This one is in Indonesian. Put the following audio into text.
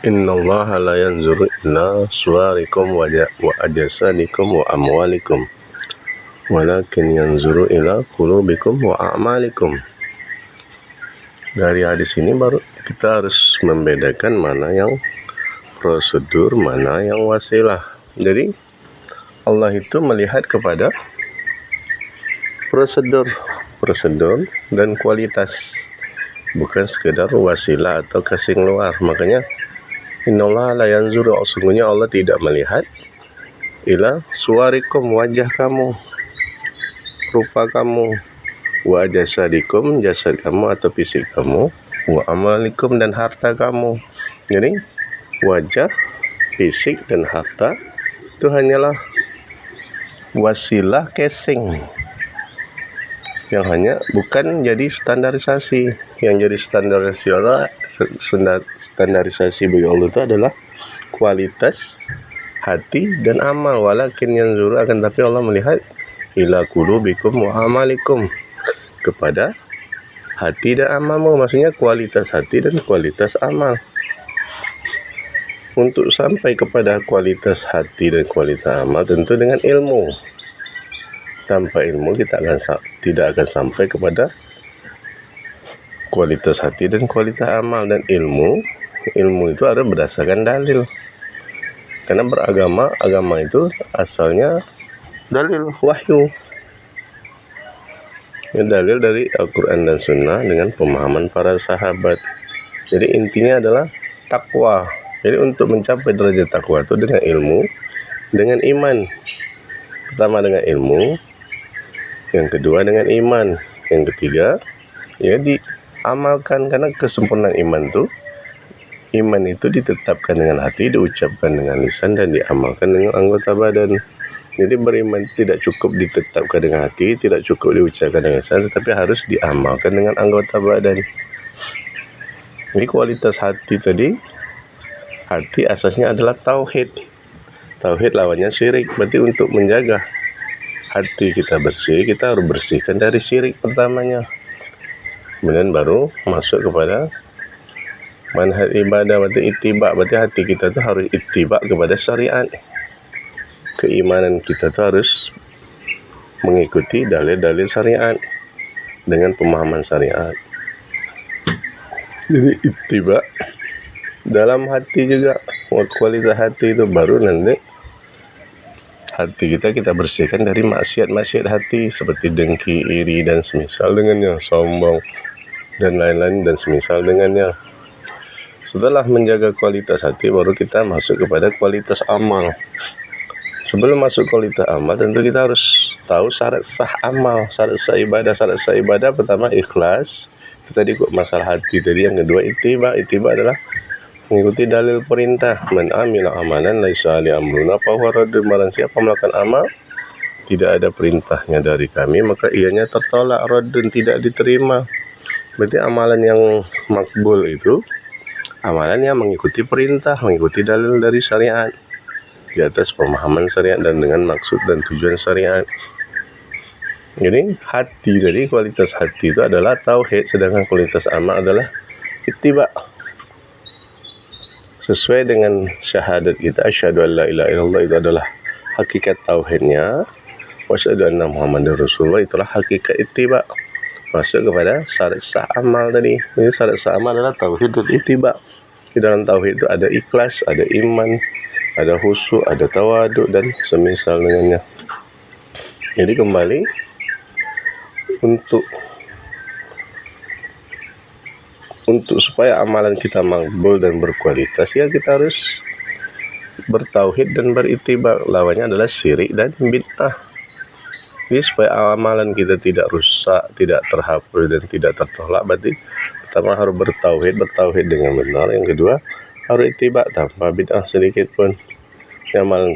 Innallaha la yanzuru ila suwarikum wa ajsadikum wa amwalikum walakin yanzuru ila qulubikum wa a'malikum. Dari hadis ini baru kita harus membedakan mana yang prosedur, mana yang wasilah. Jadi Allah itu melihat kepada prosedur dan kualitas, bukan sekedar wasilah atau kasing luar. Makanya innallaha la yanzuru, sungguhnya Allah tidak melihat ila suwarikum, wajah kamu, rupa kamu, wa jasadikum, jasad kamu atau fisik kamu, wa amalikum, dan harta kamu. Jadi wajah, fisik, dan harta itu hanyalah wasilah casing yang hanya bukan jadi standarisasi. Yang jadi standarisasi bagi Allah itu adalah kualitas hati dan amal. Walakin yanzuru, akan tapi Allah melihat ila qulubikum wa amalikum, kepada hati dan amalmu, maksudnya kualitas hati dan kualitas amal. Untuk sampai kepada kualitas hati dan kualitas amal tentu dengan ilmu. Tanpa ilmu kita tidak akan sampai kepada kualitas hati dan kualitas amal. Dan ilmu itu ada berdasarkan dalil. Karena agama itu asalnya dalil, wahyu. Ini dalil dari Al-Quran dan Sunnah dengan pemahaman para sahabat. Jadi intinya adalah takwa. Jadi untuk mencapai derajat takwa itu dengan ilmu, dengan iman. Pertama dengan ilmu, yang kedua dengan iman, yang ketiga ya diamalkan. Karena kesempurnaan iman itu ditetapkan dengan hati, diucapkan dengan lisan, dan diamalkan dengan anggota badan. Jadi beriman tidak cukup ditetapkan dengan hati, tidak cukup diucapkan dengan lisan, tetapi harus diamalkan dengan anggota badan. Jadi kualitas hati tadi, hati asasnya adalah tauhid. Tauhid lawannya syirik. Berarti untuk menjaga hati kita bersih, kita harus bersihkan dari syirik pertamanya. Kemudian baru masuk kepada manhaj ibadah, berarti ittiba. Berarti hati kita itu harus ittiba kepada syariat. Keimanan kita itu harus mengikuti dalil-dalil syariat dengan pemahaman syariat. Jadi ittiba dalam hati juga, kualitas hati itu baru nanti hati kita bersihkan dari maksiat hati seperti dengki, iri, dan semisal dengannya, sombong, dan lain-lain dan semisal dengannya. Setelah menjaga kualitas hati, baru kita masuk kepada kualitas amal. Sebelum masuk kualitas amal, tentu kita harus tahu syarat sah amal, syarat sah ibadah. Syarat sah ibadah pertama ikhlas, itu tadi masalah hati tadi. Yang kedua ittiba adalah mengikuti dalil perintah. Man amila amalan laisa ali amruna fahuwa raddun. Barang siapa melakukan amal tidak ada perintahnya dari kami, maka ianya tertolak, raddun, tidak diterima. Berarti amalan yang makbul itu amalan yang mengikuti perintah, mengikuti dalil dari syariat, di atas pemahaman syariat dan dengan maksud dan tujuan syariat. Jadi hati tadi, kualitas hati itu adalah tauhid, sedangkan kualitas amal adalah ittiba. Sesuai dengan syahadat kita, asyhadu an la ilaha illallah, itu adalah hakikat tauhidnya. Wa asyhadu anna muhammadar rasulullah, itulah hakikat ittiba. Masuk kepada syarat sah amal tadi. Jadi syarat sah amal adalah tauhid dan ittiba. Di dalam tauhid itu ada ikhlas, ada iman, ada khusyuk, ada tawaduk, dan semisal dengannya. Jadi kembali, untuk supaya amalan kita makbul dan berkualitas, ya kita harus bertauhid dan berittiba. Lawannya adalah syirik dan bid'ah. Jadi supaya amalan kita tidak rusak, tidak terhapus, dan tidak tertolak, berarti pertama harus bertauhid dengan benar. Yang kedua harus ittiba tanpa bid'ah sedikit pun. Amalan